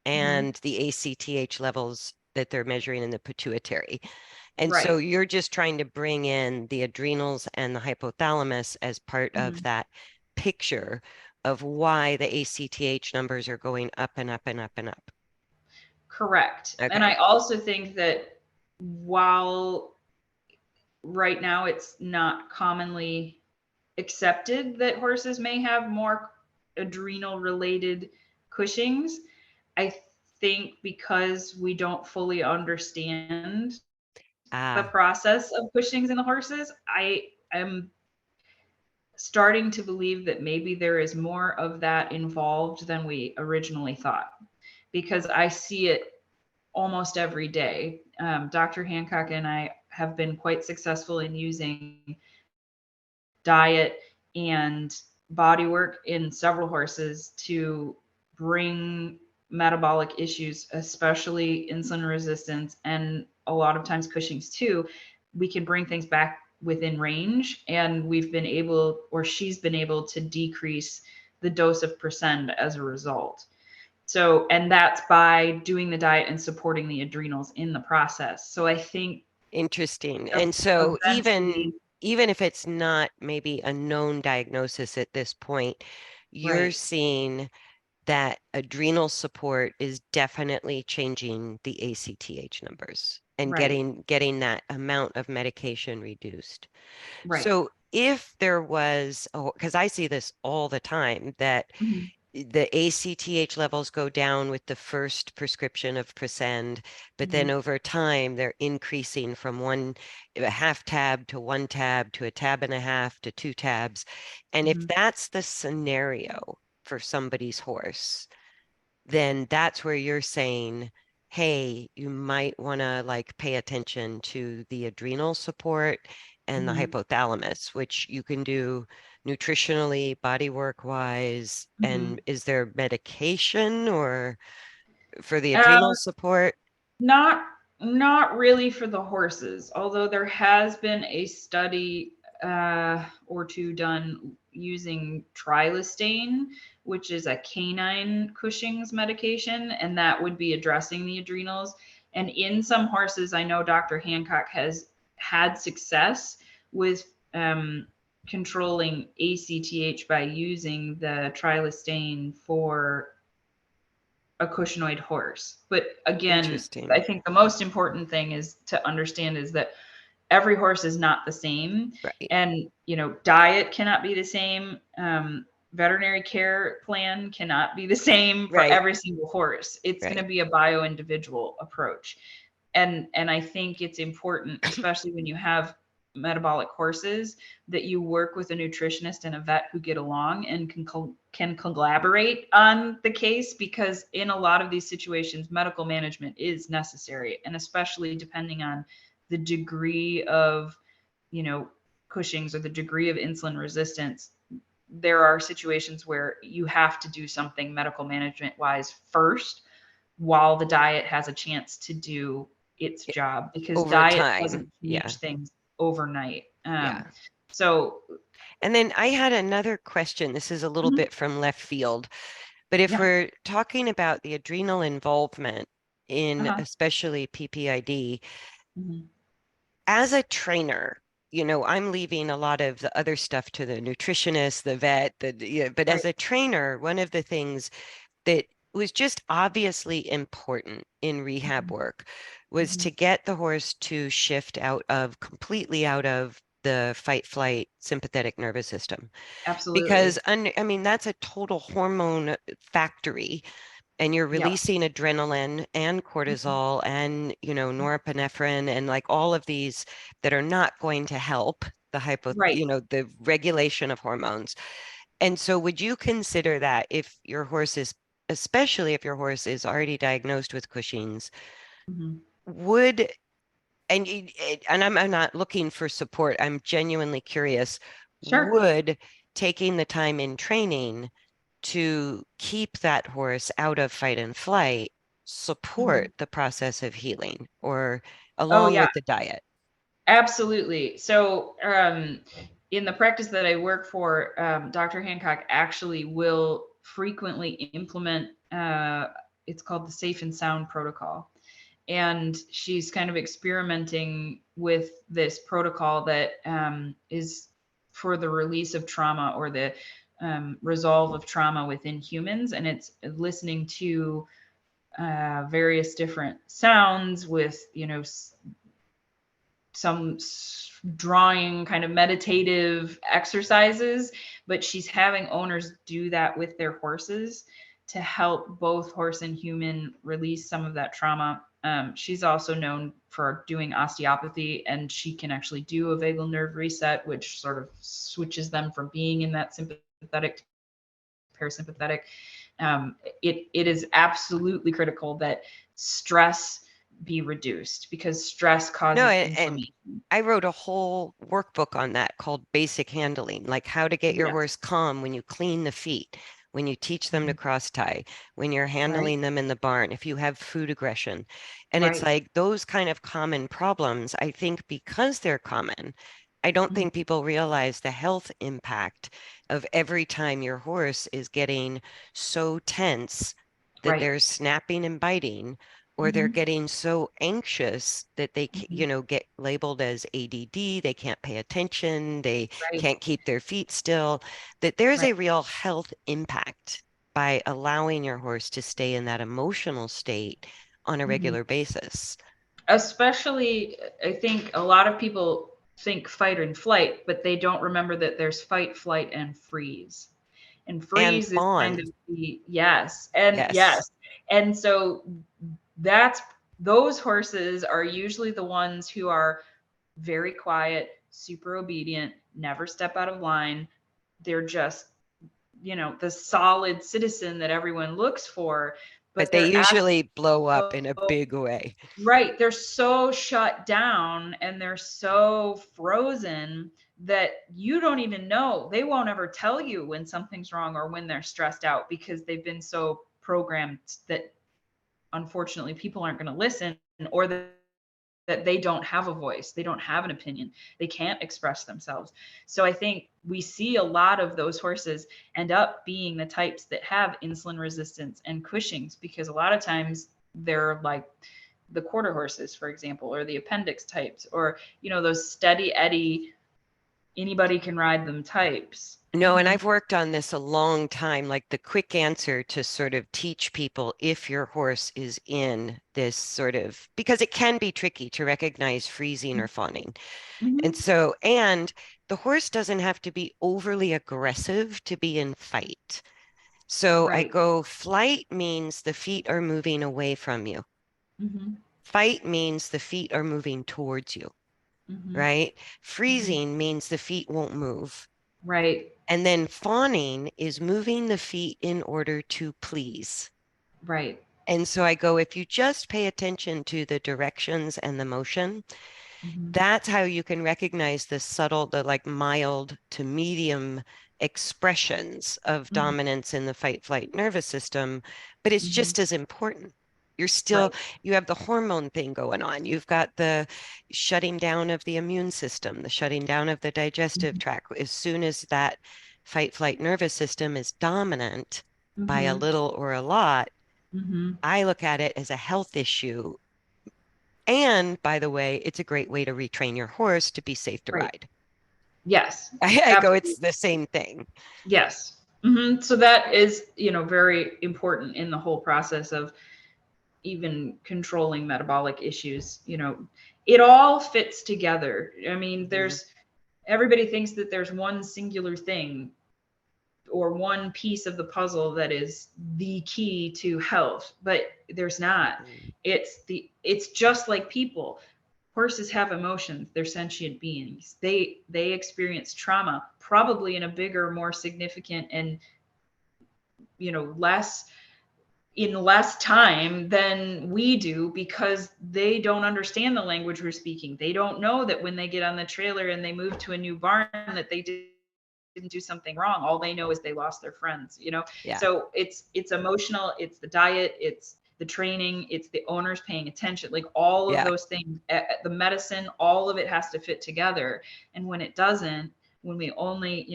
and the ACTH levels that they're measuring in the pituitary. And so you're just trying to bring in the adrenals and the hypothalamus as part of that picture of why the ACTH numbers are going up and up and up and up. Correct. Okay. And I also think that while right now it's not commonly accepted that horses may have more adrenal related Cushings, I think because we don't fully understand the process of Cushings in the horses, I am starting to believe that maybe there is more of that involved than we originally thought, because I see it almost every day. Dr. Hancock and I have been quite successful in using diet and body work in several horses to bring metabolic issues, especially insulin resistance, and a lot of times Cushing's too. We can bring things back within range, and we've been able, or she's been able, to decrease the dose of Presend as a result. So, and that's by doing the diet and supporting the adrenals in the process. So I think... Interesting. And so even if it's not maybe a known diagnosis at this point, you're seeing that adrenal support is definitely changing the ACTH numbers and getting that amount of medication reduced. So if there was, because I see this all the time, that the ACTH levels go down with the first prescription of Presend, but then over time they're increasing from a half tab to 1 tab to a tab and a half to 2 tabs. And if that's the scenario for somebody's horse, then that's where you're saying, hey, you might want to like pay attention to the adrenal support and the hypothalamus, which you can do nutritionally, body work wise. And is there medication or for the adrenal support? Not really for the horses, although there has been a study or two done using trilostane, which is a canine Cushing's medication, and that would be addressing the adrenals. And in some horses, I know Dr. Hancock has had success with controlling ACTH by using the trilostane for a cushingoid horse. But again, I Interesting. think the most important thing is to understand is that every horse is not the same, Right. and diet cannot be the same. Veterinary care plan cannot be the same for Right. every single horse. It's going to Right. be a bio individual approach, and I think it's important, especially when you have metabolic horses, that you work with a nutritionist and a vet who get along and can collaborate on the case, because in a lot of these situations medical management is necessary, and especially depending on the degree of Cushing's or the degree of insulin resistance. There are situations where you have to do something medical management wise first, while the diet has a chance to do its job, because Over diet time. doesn't Yeah. change things overnight. Yeah. So And then I had another question. This is a little mhm, bit from left field, but if yeah, we're talking about the adrenal involvement in uh-huh, especially PPID, mhm, as a trainer, I'm leaving a lot of the other stuff to the nutritionist, the vet, but right, as a trainer, one of the things that was just obviously important in rehab mhm, work was mhm, to get the horse to shift completely out of the fight flight sympathetic nervous system, because absolutely, I mean that's a total hormone factory, and you're yeah, releasing adrenaline and mhm, cortisol and norepinephrine and like all of these that are not going to help right. the regulation of hormones. And so would you consider that if your horse is, especially if your horse is already diagnosed with Cushing's, Mhm. would, and I'm not looking for support, I'm genuinely curious, Sure. would taking the time in training to keep that horse out of fight and flight Mhm. support the process of healing, or Oh along yeah, with the diet? absolutely. So, in the practice that I work for, Dr. Hancock actually will frequently implement, it's called the Safe and Sound Protocol. And she's kind of experimenting with this protocol that is for the release of trauma, or the resolve of trauma within humans. And it's listening to various different sounds with, some drawing kind of meditative exercises, but she's having owners do that with their horses to help both horse and human release some of that trauma. She's also known for doing osteopathy, and she can actually do a vagal nerve reset, which sort of switches them from being in that sympathetic to parasympathetic. It is absolutely critical that stress be reduced, because stress No, causes and inflammation. I wrote a whole workbook on that called Basic Handling, like how to get your Yes. horse calm when you clean the feet, when you teach them to Mhm. cross tie, when you're Right. handling them in the barn, if you have food aggression. And it's Right. like those kind of common problems, I think because they're common, I don't Mhm. think people realize the health impact of every time your horse is getting so tense that Right. they're snapping and biting, or they're Mhm. getting so anxious that they Mhm. get labeled as ADD, they can't pay attention, they Right. can't keep their feet still, that there's Right. a real health impact by allowing your horse to stay in that emotional state on a Mhm. regular basis. Especially, I think a lot of people think fight and flight, but they don't remember that there's fight, flight, and freeze. And And freeze is kind fawn. of the yes, and Yes. yes. And so that's those horses are usually the ones who are very quiet, super obedient, never step out of line. They're just, the solid citizen that everyone looks for, But but they they're actually usually blow up so in a big way. right. They're so shut down and they're so frozen that you don't even know. They won't ever tell you when something's wrong or when they're stressed out, because they've been so programmed that unfortunately people aren't going to listen, or that they don't have a voice, they don't have an opinion, they can't express themselves. So I think we see a lot of those horses end up being the types that have insulin resistance and Cushing's, because a lot of times they're like the quarter horses, for example, or the appendix types, or those steady eddy, anybody can ride them types. No, and I've worked on this a long time, like the quick answer to sort of teach people if your horse is in this sort of, because it can be tricky to recognize freezing or fawning. And Mhm. so, and the horse doesn't have to be overly aggressive to be in fight. So I Right. go, flight means the feet are moving away from you. Mhm. Fight means the feet are moving towards you, Mhm. right? Mhm. Freezing means the feet won't move. Right. And then fawning is moving the feet in order to please. Right. And so I go, if you just pay attention to the directions and the motion, Mhm. that's how you can recognize the subtle, the like mild to medium expressions of Mhm. dominance in the fight flight nervous system. But it's Mhm. just as important. You're still, Right. you have the hormone thing going on. You've got the shutting down of the immune system, the shutting down of the digestive Mhm. tract. As soon as that fight flight nervous system is dominant by a Mhm. little or a lot, Mhm. I look at it as a health issue. And by the way, it's a great way to retrain your horse to be safe to Right. ride. Yes. I go, it's Absolutely. the same thing. Yes. So that is, very important in the whole process of even controlling metabolic issues. It all fits together. I mean, Mhm. there's everybody thinks that there's one singular thing or one piece of the puzzle that is the key to health, but there's not. It's just like people. Horses have emotions. They're sentient beings. They experience trauma probably in a bigger, more significant, and less in less time than we do, because they don't understand the language we're speaking. They don't know that when they get on the trailer and they move to a new barn that they didn't do something wrong. All they know is they lost their friends. Yeah. So it's emotional, it's the diet, it's the training, it's the owners paying attention, like all of Yeah. those things, the medicine, all of it has to fit together. And when it doesn't, when we only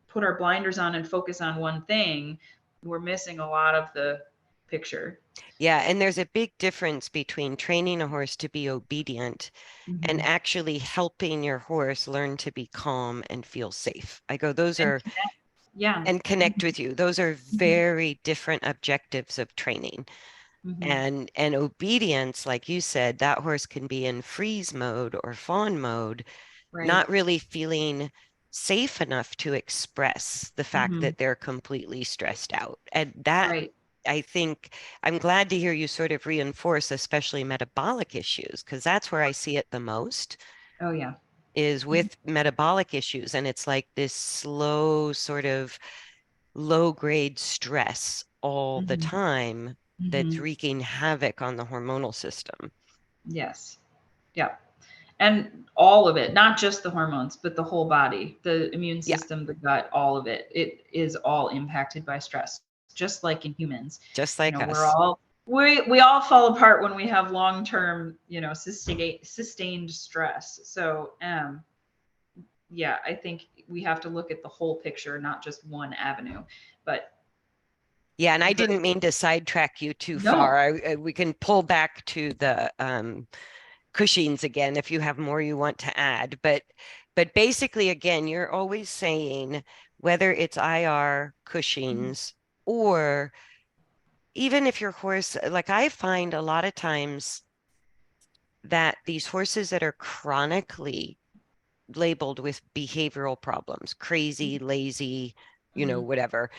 put our blinders on and focus on one thing, we're missing a lot of the picture. Yeah. And there's a big difference between training a horse to be obedient and Mm-hmm. actually helping your horse learn to be calm and feel safe. I go, those And are, connect. Yeah. and connect Mm-hmm. with you. Those are very different objectives of training. Mm-hmm. And obedience, like you said, that horse can be in freeze mode or fawn mode, Right. not really feeling safe enough to express the fact Mm-hmm. that they're completely stressed out. And that, Right. I think, I'm glad to hear you sort of reinforce, especially metabolic issues, because that's where I see it the most Oh yeah. is with metabolic issues. And it's like this slow, sort of low grade stress all the Mm-hmm. time that's Mm-hmm. wreaking havoc on the hormonal system. Yes. Yeah. And all of it, not just the hormones, but the whole body, the immune Yeah, system, the gut, all of it. It is all impacted by stress, just like in humans. just like We're us. all we all fall apart when we have long-term, sustained stress. So yeah, I think we have to look at the whole picture, not just one avenue. But Yeah, and I the didn't mean to sidetrack you too far. no, We can pull back to the Cushings again if you have more you want to add. But basically, again, you're always saying whether it's IR, Cushings, or even if your horse, like I find a lot of times that these horses that are chronically labeled with behavioral problems, crazy, lazy, Mhm. whatever,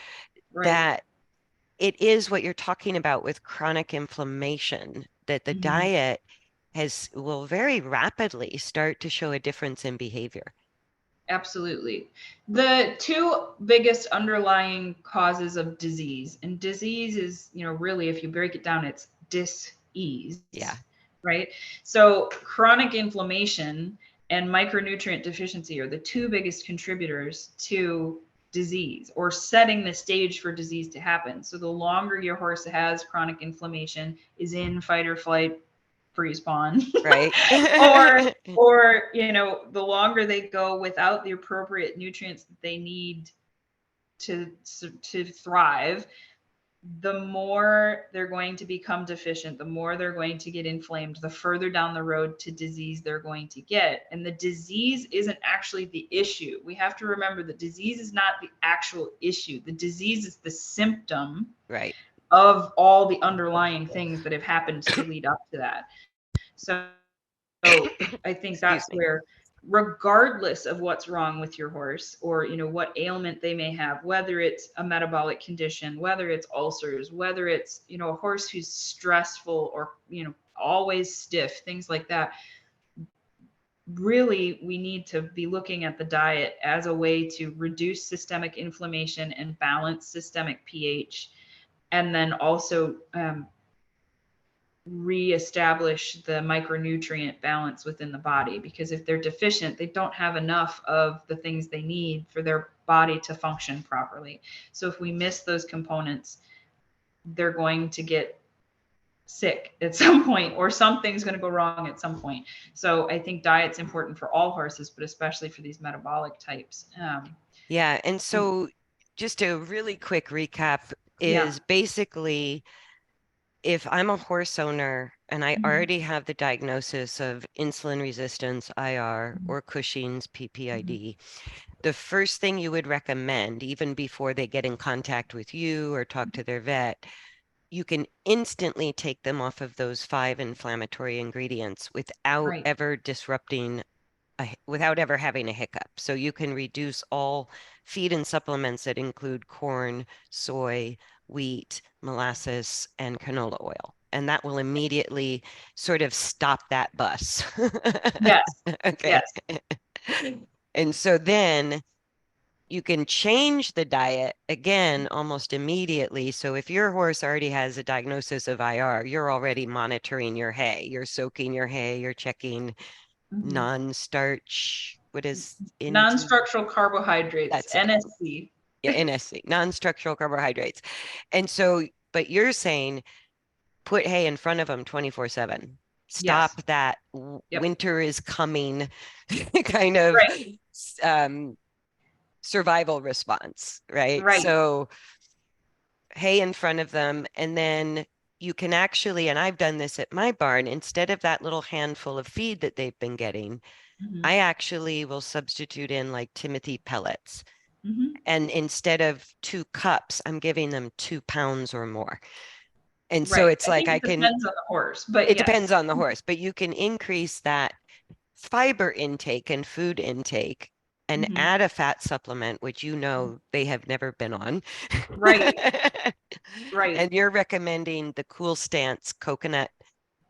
Right. that it is what you're talking about with chronic inflammation, that the Mhm. diet will very rapidly start to show a difference in behavior. Absolutely. The two biggest underlying causes of disease, and disease is, really, if you break it down, it's dis-ease, Yeah. right? So chronic inflammation and micronutrient deficiency are the two biggest contributors to disease, or setting the stage for disease to happen. So the longer your horse has chronic inflammation, is in fight or flight, freeze spawn, Right. or the longer they go without the appropriate nutrients that they need to thrive, the more they're going to become deficient, the more they're going to get inflamed, the further down the road to disease they're going to get. And the disease isn't actually the issue. We have to remember that disease is not the actual issue. The disease is the symptom Right. of all the underlying things that have happened to lead up to that. So I think that's Excuse where, me. regardless of what's wrong with your horse, or what ailment they may have, whether it's a metabolic condition, whether it's ulcers, whether it's a horse who's stressful or always stiff, things like that, really we need to be looking at the diet as a way to reduce systemic inflammation and balance systemic pH, and then also reestablish the micronutrient balance within the body, because if they're deficient, they don't have enough of the things they need for their body to function properly. So if we miss those components, they're going to get sick at some point, or something's going to go wrong at some point. So I think diet's important for all horses, but especially for these metabolic types. Yeah. And so just a really quick recap Yeah. is basically, if I'm a horse owner and I Mhm. already have the diagnosis of insulin resistance, IR, Mhm. or Cushing's, Mhm. PPID, the first thing you would recommend, even before they get in contact with you or talk to their vet, you can instantly take them off of those 5 inflammatory ingredients without Right. ever disrupting without ever having a hiccup. So you can reduce all feed and supplements that include corn, soy, wheat, molasses, and canola oil. And that will immediately sort of stop that bus. Yes. Okay. Yes. And so then you can change the diet again almost immediately. So if your horse already has a diagnosis of IR, you're already monitoring your hay, you're soaking your hay, you're checking Mhm. non-starch, what is into Non-structural carbohydrates, that's it. NSC. Yeah, NSC, non-structural carbohydrates. And so, but you're saying put hay in front of them 24/7. Yes. Stop that Yep. winter is coming kind of Right. um, survival response, right? Right. So hay in front of them, and then you can actually, and I've done this at my barn, instead of that little handful of feed that they've been getting, Mhm. I actually will substitute in like Timothy pellets. Mhm. And instead of 2 cups, I'm giving them 2 pounds or more. And so Right. it's I like think I it can, depends on the horse, but it depends yes. on the horse, but you can increase that fiber intake and food intake and Mhm. add a fat supplement, which they have never been on. Right. Right. And you're recommending the Cool Stance coconut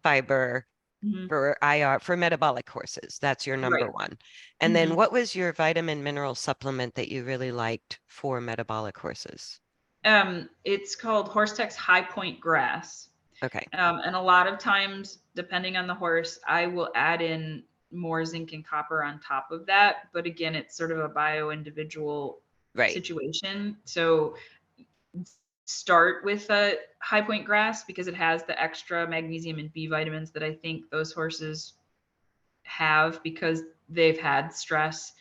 fiber Mhm. for IR for metabolic horses. That's your number Right. one. And then Mhm. what was your vitamin mineral supplement that you really liked for metabolic horses? It's called Horse High Point Grass. Okay. And a lot of times, depending on the horse, I will add in more zinc and copper on top of that. But again, it's sort of a bio individual Right. situation. So start with a high point grass because it has the extra magnesium and B vitamins that I think those horses have because they've had stress,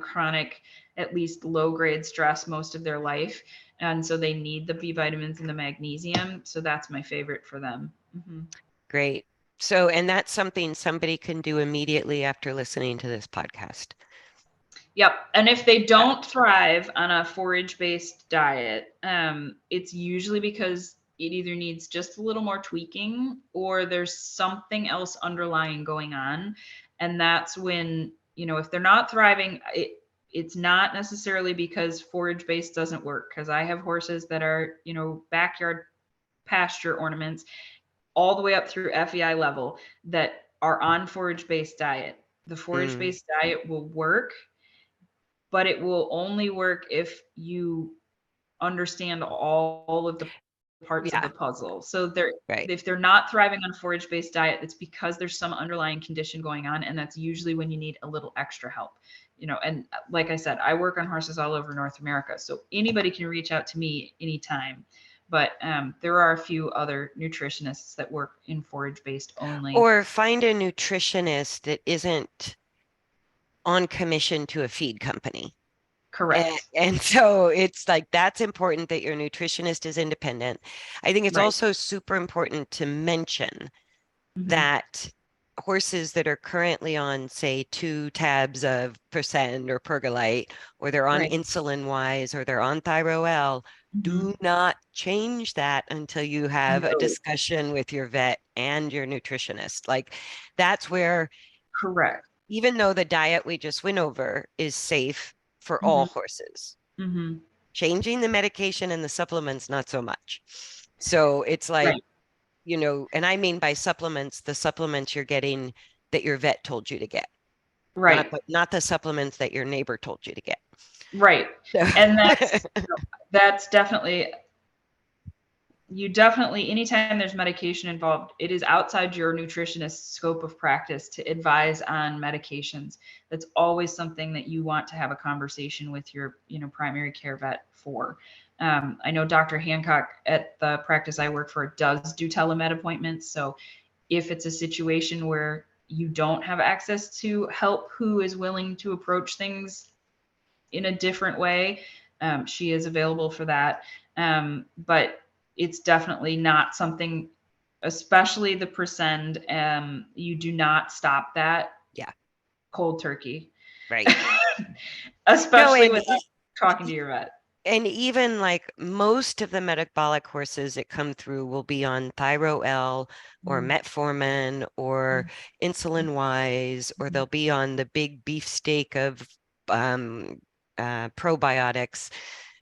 chronic, at least low grade stress most of their life. And so they need the B vitamins and the magnesium. So that's my favorite for them. Mm-hmm. Great. So, and that's something somebody can do immediately after listening to this podcast. Yep. And if they Yeah. don't thrive on a forage based diet, it's usually because it either needs just a little more tweaking or there's something else underlying going on. And that's when, if they're not thriving, it's not necessarily because forage based doesn't work. Because I have horses that are, backyard pasture ornaments all the way up through FEI level that are on forage based diet. The forage Mm, based diet will work, but it will only work if you understand all of the parts of the yeah. puzzle. So they're Right. if they're not thriving on a forage-based diet, it's because there's some underlying condition going on, and that's usually when you need a little extra help. And like I said, I work on horses all over North America, so anybody can reach out to me anytime. But there are a few other nutritionists that work in forage-based only. Or find a nutritionist that isn't on commission to a feed company. Correct. And so it's like that's important that your nutritionist is independent. I think it's Right. also super important to mention Hmm. that horses that are currently on, say, 2 tabs of percent or pergolite, or they're on Right. insulin wise, or they're on thyroL, Hmm. do not change that until you have a No. discussion with your vet and your nutritionist. Like that's where, Correct. even though the diet we just went over is safe for all Hmm. horses, Hmm. changing the medication and the supplements, not so much. So it's like, Right. and I mean by supplements, the supplements you're getting that your vet told you to get, Right. not the supplements that your neighbor told you to get. Right. And that's definitely, you definitely, anytime there's medication involved, it is outside your nutritionist's scope of practice to advise on medications. That's always something that you want to have a conversation with your, primary care vet for. I know Dr. Hancock at the practice I work for does do telemed appointments. So if it's a situation where you don't have access to help who is willing to approach things in a different way, she is available for that. But it's definitely not something, especially the Presend, you do not stop that Yeah, cold turkey, right. No, especially without talking to your vet. and even like most of the metabolic horses that come through will be on thyroL or Mhm. metformin or insulin wise, or Mhm. they'll be on the big beefsteak of um, probiotics,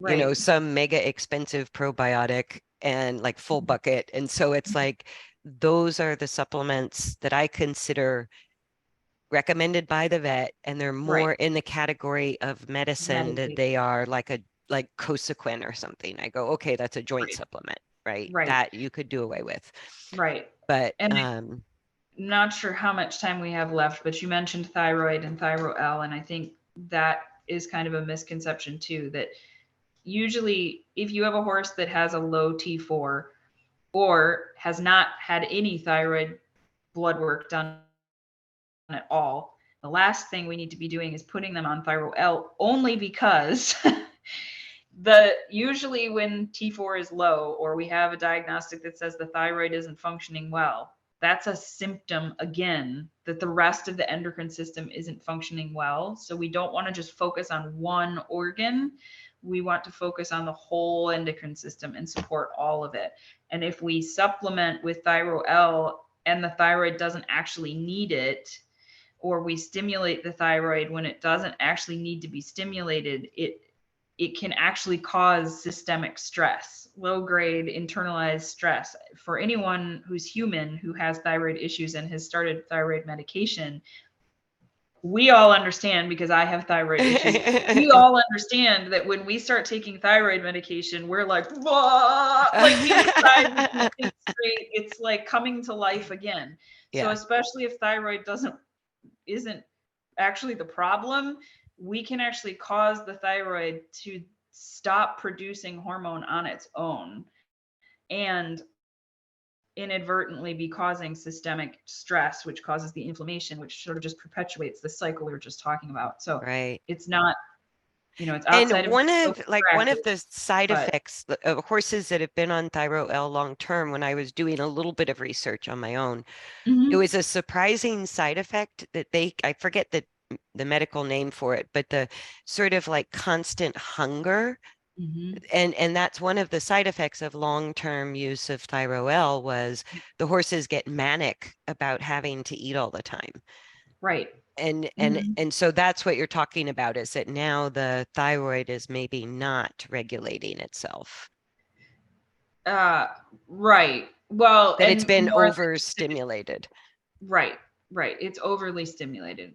Right. some mega expensive probiotic and like full Mhm. bucket. And so it's like those are the supplements that I consider recommended by the vet, and they're Right. more in the category of medicine that Medication. they are like Cosequin or something. I go, okay, that's a joint Right. supplement, right? Right. That you could do away with. Right. But And I'm not sure how much time we have left, but you mentioned thyroid and thyroL, and I think that is kind of a misconception too, that usually if you have a horse that has a low T4 or has not had any thyroid blood work done at all, the last thing we need to be doing is putting them on thyroL, only because the usually when T4 is low or we have a diagnostic that says the thyroid isn't functioning well, that's a symptom again that the rest of the endocrine system isn't functioning well. So we don't want to just focus on one organ. We want to focus on the whole endocrine system and support all of it. And if we supplement with thyroL and the thyroid doesn't actually need it, or we stimulate the thyroid when it doesn't actually need to be stimulated, it can actually cause systemic stress, low grade internalized stress. For anyone who's human who has thyroid issues and has started thyroid medication, we all understand, because I have thyroid issues. We all understand that when we start taking thyroid medication, we're like, whoa, like inside we can think straight. It's like coming to life again. So yeah, especially if thyroid isn't actually the problem, we can actually cause the thyroid to stop producing hormone on its own and inadvertently be causing systemic stress, which causes the inflammation, which sort of just perpetuates the cycle we were just talking about. So right. it's not, it's And outside of one of practice, the side but effects of horses that have been on thyroL long term, when I was doing a little bit of research on my own, it Mhm. was a surprising side effect that I forget the medical name for it, but the sort of like constant hunger. Mhm. And that's one of the side effects of long-term use of thyroL was the horses get manic about having to eat all the time. Right. And and Mhm. and so that's what you're talking about, is that now the thyroid is maybe not regulating itself, Uh, right. Well, that it's and been more than overstimulated. right, right. It's overly stimulated.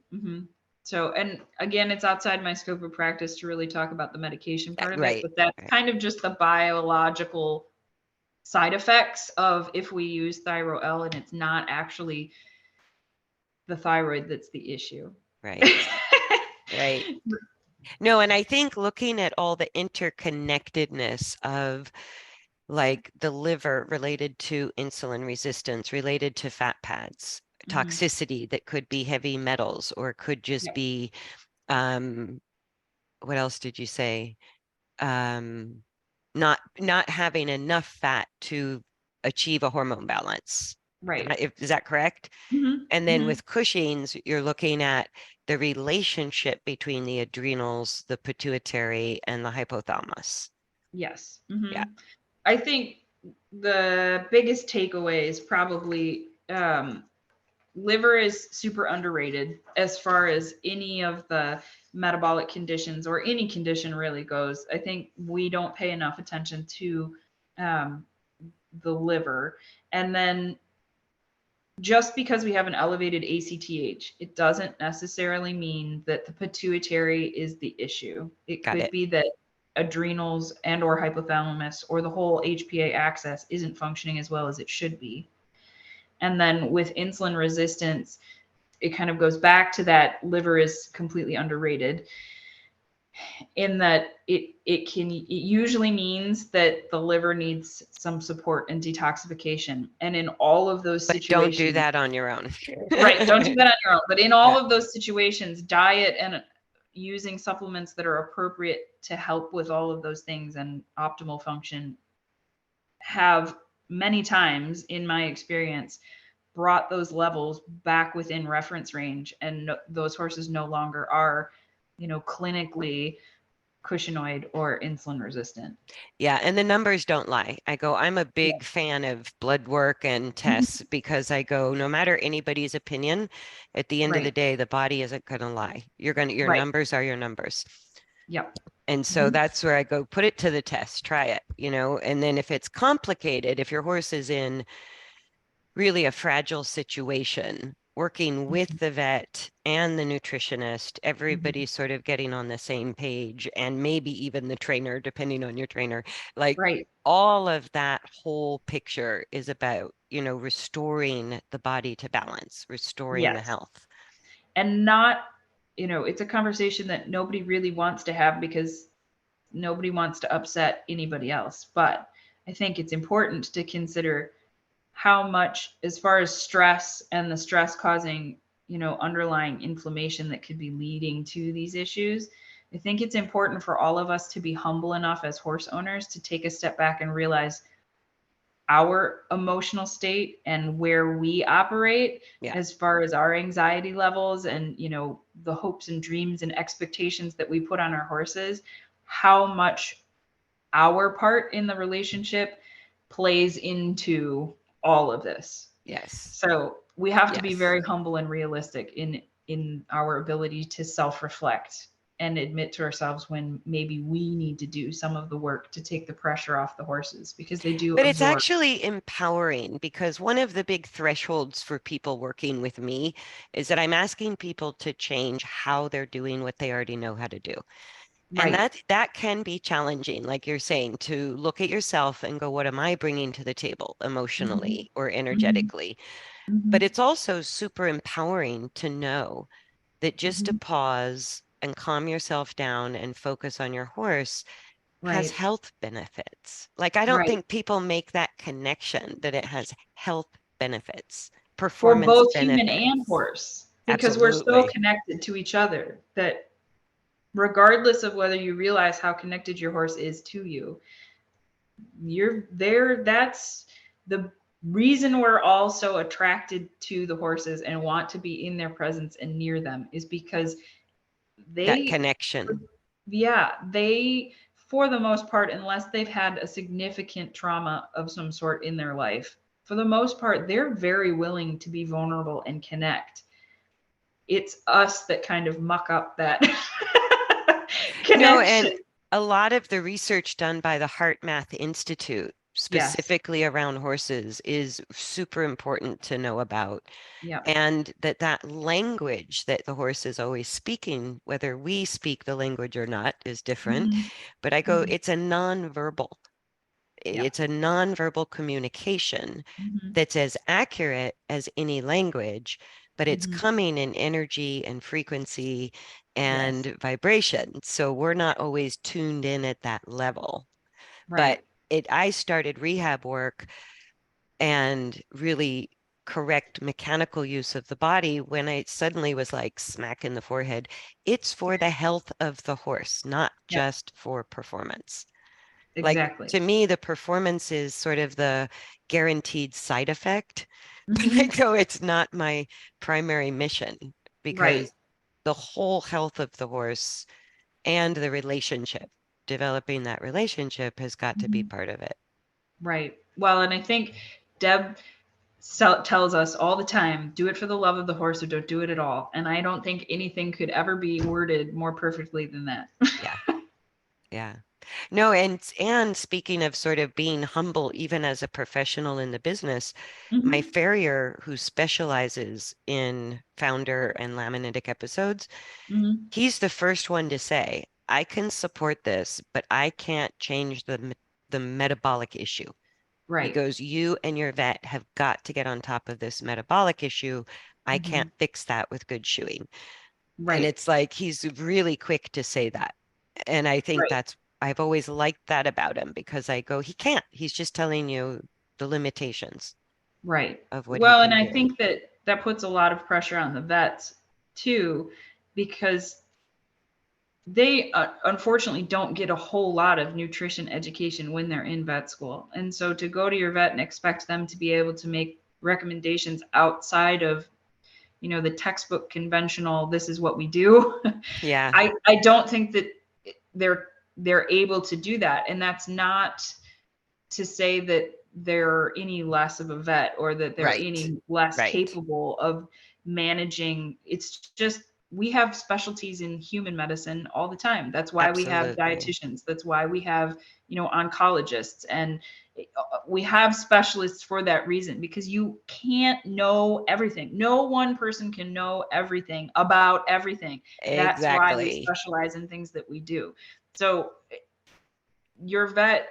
So, and again, it's outside my scope of practice to really talk about the medication part of it, Right, but that's right. kind of just the biological side effects of if we use thyroL and it's not actually the thyroid that's the issue. Right, right. No, and I think looking at all the interconnectedness of like the liver related to insulin resistance, related to fat pads, Mhm. toxicity that could be heavy metals or could just Yeah. be um, what else did you say? Um, not having enough fat to achieve a hormone balance. Right. Is that correct? Hmm. And then Hmm. with Cushing's, you're looking at the relationship between the adrenals, the pituitary, and the hypothalamus. Yes. Yeah, I think the biggest takeaway is probably liver is super underrated as far as any of the metabolic conditions or any condition really goes. I think we don't pay enough attention to um, the liver. And then just because we have an elevated ACTH, it doesn't necessarily mean that the pituitary is the issue. It got could it. be that adrenals and or hypothalamus or the whole HPA axis isn't functioning as well as it should be. And then with insulin resistance, it kind of goes back to that liver is completely underrated in that it usually means that the liver needs some support and detoxification. And in all of those But don't do situations, that on your own. right, don't do that on your own. But in all Yeah. of those situations, diet and using supplements that are appropriate to help with all of those things and optimal function have many times in my experience brought those levels back within reference range, and those horses no longer are, clinically cushingoid or insulin resistant. Yeah, and the numbers don't lie. I'm a big fan of blood work and Mhm. tests because I go, no matter anybody's opinion, at the end of the Right. day, the body isn't going to lie. Your Right. numbers are your numbers. Yep. And so Mhm. that's where I go, put it to the test, try it, and then if it's complicated, if your horse is in really a fragile situation, working with Mhm. the vet and the nutritionist, Mhm. everybody sort of getting on the same page, and maybe even the trainer, depending on your trainer. Like Right. all of that whole picture is about, restoring the body to balance, restoring the Yes. health. And not, it's a conversation that nobody really wants to have because nobody wants to upset anybody else. But I think it's important to consider how much, as far as stress and the stress causing, underlying inflammation that could be leading to these issues. I think it's important for all of us to be humble enough as horse owners to take a step back and realize our emotional state and where we operate Yeah. as far as our anxiety levels and the hopes and dreams and expectations that we put on our horses, how much our part in the relationship plays into all of this. Yes. So we have to be Yes. very humble and realistic in our ability to self-reflect and admit to ourselves when maybe we need to do some of the work to take the pressure off the horses because they do But it's absorb. actually empowering because one of the big thresholds for people working with me is that I'm asking people to change how they're doing what they already know how to do. And Right. that can be challenging, like you're saying, to look at yourself and go, what am I bringing to the table Hmm. emotionally or Hmm. energetically? Hmm. But it's also super empowering to know that just to Hmm. pause and calm yourself down and focus on your horse has Right. health benefits. Like, I don't Right. think people make that connection that it has health benefits, For performance both human and benefits. horse, because we're so Absolutely. connected to each other that regardless of whether you realize how connected your horse is to you, you're there. That's the reason we're all so attracted to the horses and want to be in their presence and near them is because That they, connection. yeah, they, for the most part, unless they've had a significant trauma of some sort in their life, for the most part, they're very willing to be vulnerable and connect. It's us that kind of muck up that No, connection. and a lot of the research done by the Heart Math Institute, Yes. specifically around horses, is super important to know about. Yeah. And that language that the horse is always speaking, whether we speak the language or not, is different. Hmm. But I go, Hmm. it's a nonverbal. Yeah. It's a nonverbal communication Hmm. that's as accurate as any language, but it's Hmm. coming in energy and frequency Yes. and vibration. So we're not always tuned in at that level. But Right. I started rehab work and really correct mechanical use of the body, when I suddenly was like smack in the forehead, it's for the health of the horse, not Yeah, just for performance. Like exactly. to me, the performance is sort of the guaranteed side effect, but I Hmm. know it's not my primary mission Right. because the whole health of the horse and the relationship, developing that relationship has got to be Hmm. part of it. Right. Well, and I think Deb tells us all the time, do it for the love of the horse or don't do it at all. And I don't think anything could ever be worded more perfectly than that. Yeah. Yeah. No, and speaking of sort of being humble, even as a professional in the business, my Hmm. farrier who specializes in founder and laminitic episodes, Hmm. he's the first one to say, I can support this, but I can't change the metabolic issue. He Right. goes, you and your vet have got to get on top of this metabolic issue. I Hmm. can't fix that with good shoeing. And Right. it's like he's really quick to say that. And I think Right. that's, I've always liked that about him because I go, he can't. He's just telling you the limitations Right. of what he Well, and can I do. think that that puts a lot of pressure on the vets too, because they unfortunately don't get a whole lot of nutrition education when they're in vet school. And so to go to your vet and expect them to be able to make recommendations outside of, the textbook conventional, this is what we do. Yeah, I don't think that they're able to do that. And that's not to say that they're any less of a vet or that they're right, any less right. capable of managing. It's just we have specialties in human medicine all the time. That's why we have Absolutely. dietitians. That's why we have, oncologists, and we have specialists for that reason, because you can't know everything. No one person can know everything about everything. That's why we Exactly. specialize in things that we do. So your vet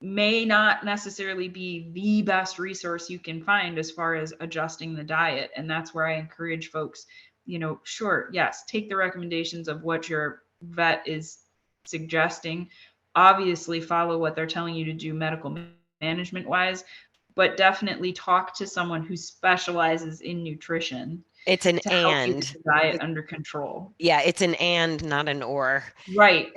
may not necessarily be the best resource you can find as far as adjusting the diet. And that's where I encourage folks, sure, yes, take the recommendations of what your vet is suggesting. Obviously, follow what they're telling you to do medical management wise, but definitely talk to someone who specializes in nutrition It's an to help you get and. the diet It- under control. yeah, it's an and, not an or. Right.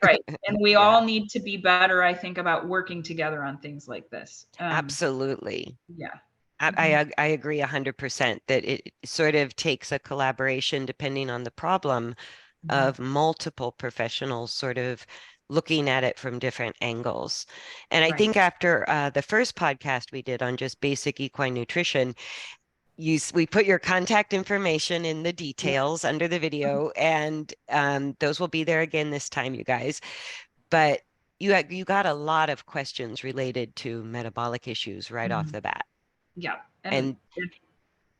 Right. And we Yeah, all need to be better, I think, about working together on things like this. absolutely. Yeah. I, Hmm. I agree 100% that it sort of takes a collaboration depending on the problem Hmm. of multiple professionals sort of looking at it from different angles. And I Right. think after the first podcast we did on just basic equine nutrition, we put your contact information in the details Yes. under the video, and those will be there again this time, you guys. But you got a lot of questions related to metabolic issues right off Mhm. the bat. Yeah. And And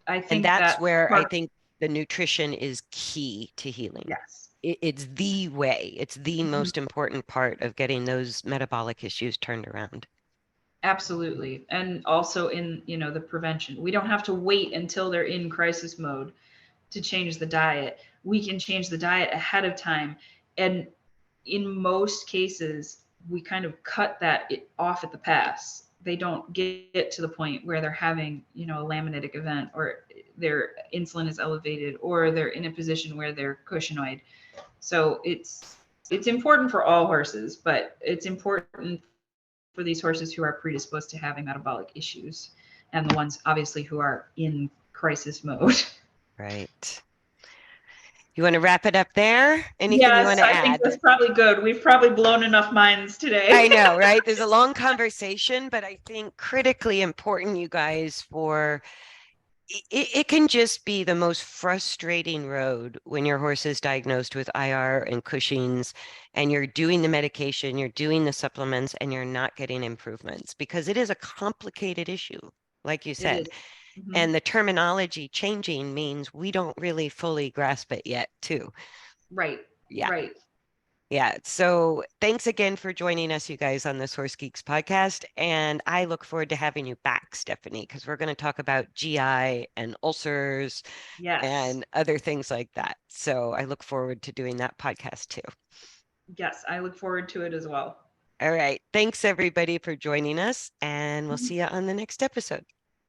I and think that's that where I part, think the nutrition is key to healing. yes. It's the way, it's the Mhm. most important part of getting those metabolic issues turned around. Absolutely. And also in, the prevention. We don't have to wait until they're in crisis mode to change the diet. We can change the diet ahead of time. And in most cases, we kind of cut that off at the pass. They don't get to the point where they're having, a laminitic event, or their insulin is elevated, or they're in a position where they're cushingoid. So it's important for all horses, but it's important for these horses who are predisposed to having metabolic issues, and the ones obviously who are in crisis mode. Right. You want to wrap it up there? Anything you Yes, want to I think add? that's probably good. We've probably blown enough minds I today. know, right? There's a long conversation, but I think critically important, you guys, for it can just be the most frustrating road when your horse is diagnosed with IR and Cushing's, and you're doing the medication, you're doing the supplements, and you're not getting improvements because it is a complicated issue, like you It said. is. Hmm. And the terminology changing means we don't really fully grasp it yet, too. Right, Yeah. right. Yeah. So thanks again for joining us, you guys, on this Horse Geeks podcast. And I look forward to having you back, Stephanie, because we're going to talk about GI and ulcers Yes, and other things like that. So I look forward to doing that podcast too. yes. I look forward to it as well. All right. Thanks, everybody, for joining us. And we'll see you on the next episode.